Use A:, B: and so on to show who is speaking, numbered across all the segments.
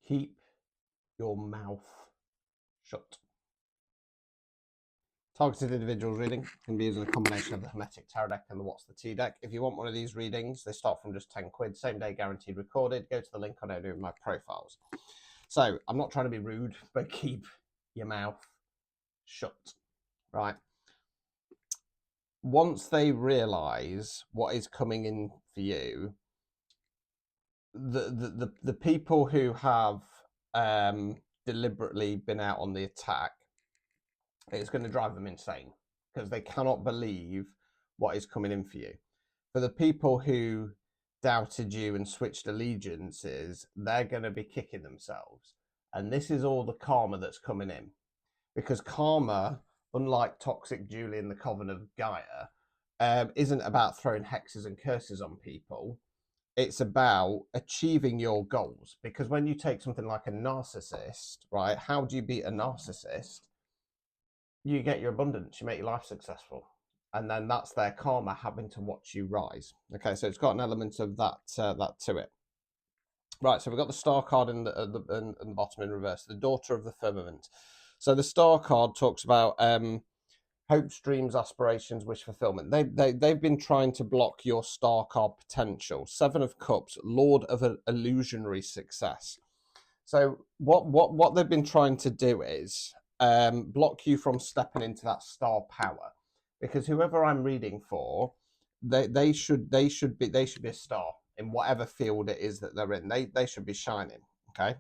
A: keep your mouth shut. Targeted individuals reading can be using a combination of the Hermetic Tarot deck and the What's the Tea deck. If you want one of these readings, they start from just 10 quid, same day guaranteed recorded. Go to the link on any of my profiles. So I'm not trying to be rude, but keep your mouth shut, right? Once they realize what is coming in for you, the people who have deliberately been out on the attack, it's going to drive them insane because they cannot believe what is coming in for you. For the people who doubted you and switched allegiances, they're going to be kicking themselves. And this is all the karma that's coming in. Because karma, unlike toxic Julie in the Coven of Gaia, isn't about throwing hexes and curses on people. It's about achieving your goals. Because when you take something like a narcissist, right, how do you beat a narcissist? You get your abundance, you make your life successful. And then that's their karma having to watch you rise. Okay, so it's got an element of that to it. Right, so we've got the star card in the bottom in reverse, the daughter of the firmament. So the star card talks about hopes, dreams, aspirations, wish fulfillment. They've been trying to block your star card potential. Seven of Cups, Lord of an illusionary success. So what they've been trying to do is block you from stepping into that star power, because whoever I'm reading for, they should be a star in whatever field it is that they're in. They should be shining. Okay.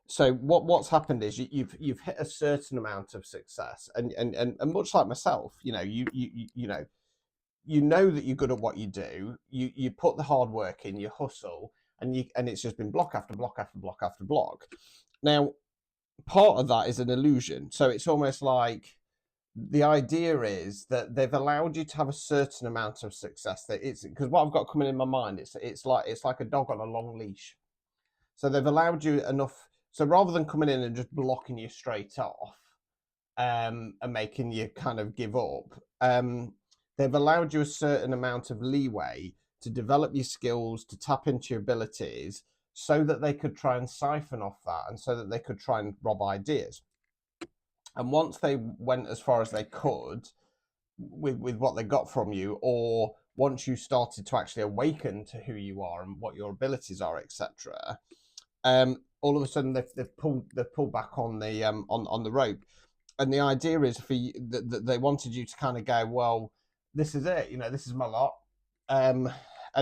A: So what's happened is you've hit a certain amount of success, and much like myself, you know that you're good at what you do. You put the hard work in, you hustle, and it's just been block after block after block after block. Now, part of that is an illusion. So it's almost like the idea is that they've allowed you to have a certain amount of success. That it's because what I've got coming in my mind, it's like a dog on a long leash. So they've allowed you enough. So rather than coming in and just blocking you straight off and making you kind of give up, they've allowed you a certain amount of leeway to develop your skills, to tap into your abilities, so that they could try and siphon off that, and so that they could try and rob ideas. And once they went as far as they could with what they got from you, or once you started to actually awaken to who you are and what your abilities are, etc., all of a sudden they've pulled back on the rope. And the idea is for you that they wanted you to kind of go, well, this is it, this is my lot. And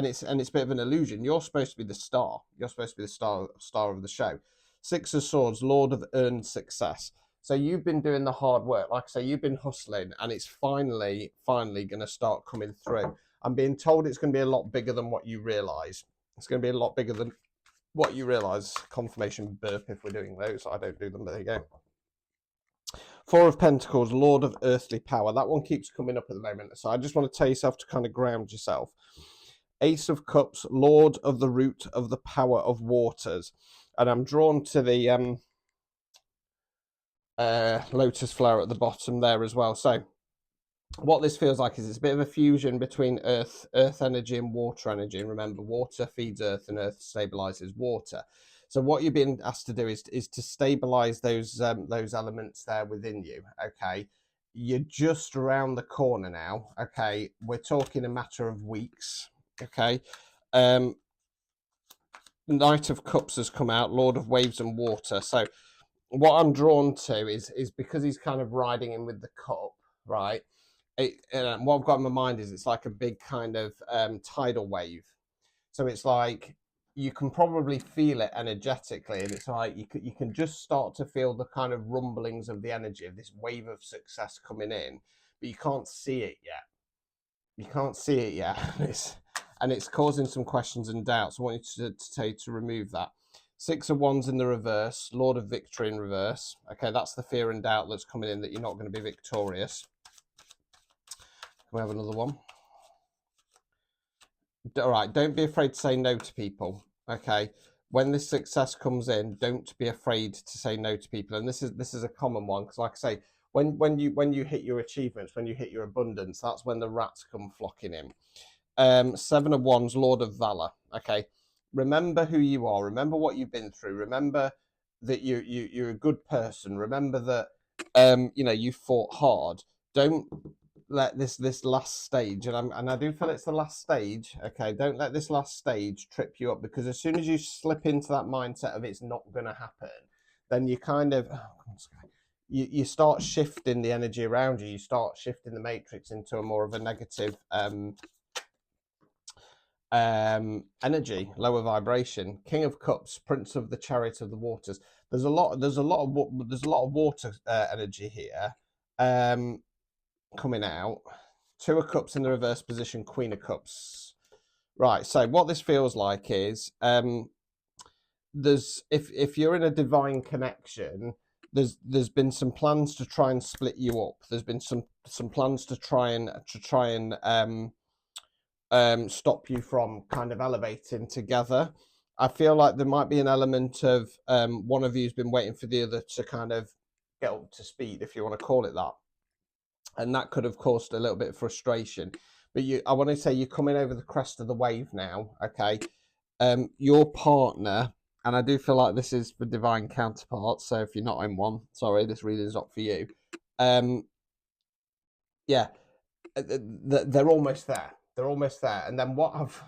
A: it's a bit of an illusion. You're supposed to be the star. You're supposed to be the star of the show. Six of Swords, Lord of earned success. So you've been doing the hard work. Like I say, you've been hustling, and it's finally going to start coming through. I'm being told it's going to be a lot bigger than what you realise. It's going to be a lot bigger than what you realise. Confirmation burp if we're doing those. I don't do them, but there you go. Four of Pentacles, Lord of earthly power. That one keeps coming up at the moment. So I just want to tell yourself to kind of ground yourself. Ace of Cups, Lord of the root of the power of waters. And I'm drawn to the lotus flower at the bottom there as well. So what this feels like is it's a bit of a fusion between earth energy and water energy. And remember, water feeds earth and earth stabilizes water. So what you're being asked to do is to stabilize those elements there within you. Okay, you're just around the corner now. Okay, we're talking a matter of weeks. Okay, Knight of Cups has come out, Lord of waves and water. So what I'm drawn to is because he's kind of riding in with the cup, right? What I've got in my mind is it's like a big kind of tidal wave. So it's like you can probably feel it energetically, and it's like you can just start to feel the kind of rumblings of the energy of this wave of success coming in, but you can't see it yet. You can't see it yet, and it's causing some questions and doubts. I want you to tell you to remove that. Six of Wands in the reverse, Lord of Victory in reverse. Okay, that's the fear and doubt that's coming in that you're not going to be victorious. Can we have another one? All right, don't be afraid to say no to people. Okay, when this success comes in, don't be afraid to say no to people. And this is a common one, because like I say, when you hit your achievements, when you hit your abundance, that's when the rats come flocking in. Seven of Wands, Lord of Valor. Okay, remember who you are. Remember what you've been through. Remember that you're a good person. Remember that you fought hard. Don't let this last stage, and I do feel it's the last stage. Okay, don't let this last stage trip you up, because as soon as you slip into that mindset of it's not going to happen, then you kind of you start shifting the energy around you. You start shifting the matrix into a more of a negative energy, lower vibration. King of Cups, Prince of the Chariot of the Waters. There's a lot of water energy here coming out. Two of Cups in the reverse position, Queen of Cups. Right, so what this feels like is there's if you're in a divine connection, there's been some plans to try and split you up. There's been some plans to try and stop you from kind of elevating together. I feel like there might be an element of one of you's been waiting for the other to kind of get up to speed, if you want to call it that, and that could have caused a little bit of frustration. But I want to say you're coming over the crest of the wave now. Okay, your partner, and I do feel like this is for divine counterparts. So if you're not in one, sorry, this reading's not for you. Yeah, they're almost there. They're almost there. And then bit of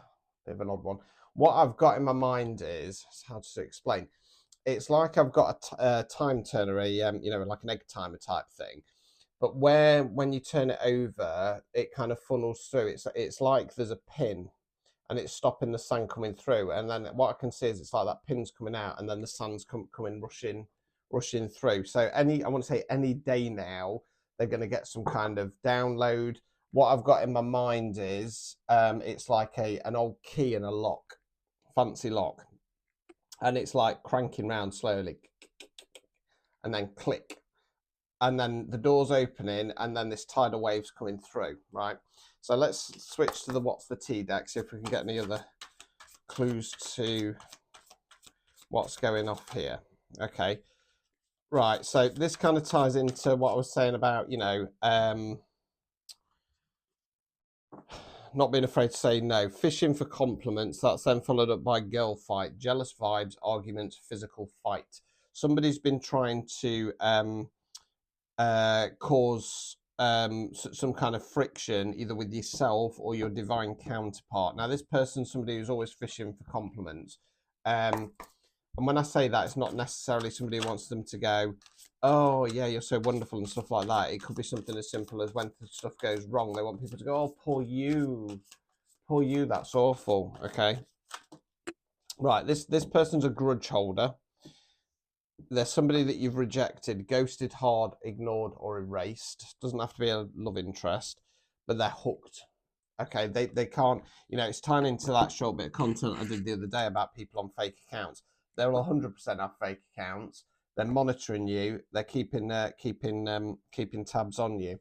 A: an odd one. What I've got in my mind is how to explain. It's like I've got a time turner, like an egg timer type thing. But when you turn it over, it kind of funnels through. It's like there's a pin, and it's stopping the sand coming through. And then what I can see is it's like that pin's coming out, and then the sand's coming rushing through. So I want to say any day now, they're going to get some kind of download. What I've got in my mind is it's like an old key in a lock, fancy lock, and it's like cranking round slowly, and then click, and then the door's opening, and then this tidal wave's coming through, right? So let's switch to the what's the tea deck, see if we can get any other clues to what's going off here. Okay, right, so this kind of ties into what I was saying about, not being afraid to say no. Fishing for compliments, that's then followed up by girl fight, jealous vibes, arguments, physical fight. Somebody's been trying to cause some kind of friction either with yourself or your divine counterpart. Now, this person's somebody who's always fishing for compliments. And when I say that, it's not necessarily somebody who wants them to go, oh, yeah, you're so wonderful and stuff like that. It could be something as simple as when stuff goes wrong, they want people to go, oh, poor you, that's awful. Okay. Right, this person's a grudge holder. They're somebody that you've rejected, ghosted hard, ignored, or erased. Doesn't have to be a love interest, but they're hooked. Okay, they can't, it's tying into that short bit of content I did the other day about people on fake accounts. They'll 100% have fake accounts. They're monitoring you. They're keeping tabs on you.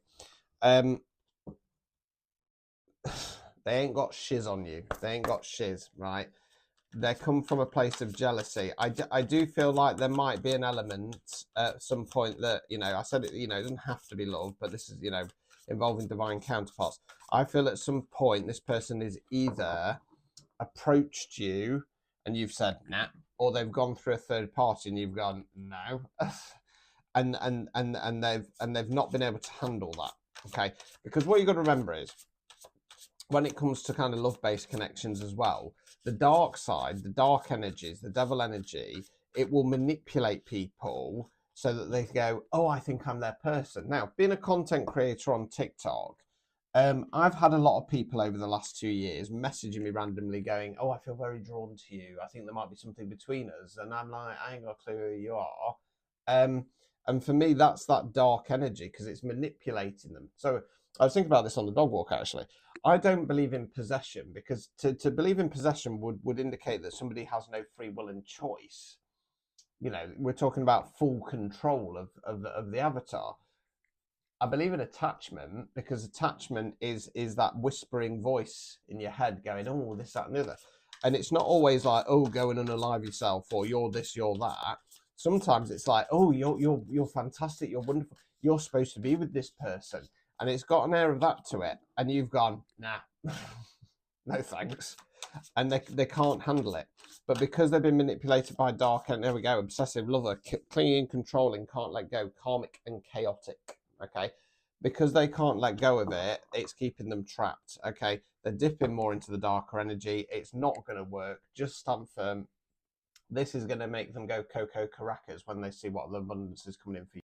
A: They ain't got shiz on you. They ain't got shiz, right? They come from a place of jealousy. I do feel like there might be an element at some point that, I said it, it doesn't have to be love, but this is, involving divine counterparts. I feel at some point this person is either approached you and you've said nah, or they've gone through a third party and you've gone no, and they've not been able to handle that. Okay, because what you've got to remember is, when it comes to kind of love-based connections as well, the dark side, the dark energies, the devil energy, it will manipulate people so that they go, oh, I think I'm their person. Now, being a content creator on TikTok, I've had a lot of people over the last 2 years messaging me randomly going, oh, I feel very drawn to you. I think there might be something between us. And I'm like, I ain't got a clue who you are. And for me, that's that dark energy because it's manipulating them. So I was thinking about this on the dog walk, actually. I don't believe in possession, because to believe in possession would indicate that somebody has no free will and choice. We're talking about full control of the avatar. I believe in attachment, because attachment is that whispering voice in your head going, oh, this, that, and the other. And it's not always like, oh, go and unalive yourself, or you're this, you're that. Sometimes it's like, oh, you're fantastic, you're wonderful, you're supposed to be with this person. And it's got an air of that to it. And you've gone, nah. no thanks. And they can't handle it. But because they've been manipulated by dark, and there we go, obsessive lover, clinging, controlling, can't let go, karmic and chaotic, okay? Because they can't let go of it, it's keeping them trapped, okay? They're dipping more into the darker energy. It's not going to work. Just stand firm. This is going to make them go Coco Caracas when they see what the abundance is coming in for you.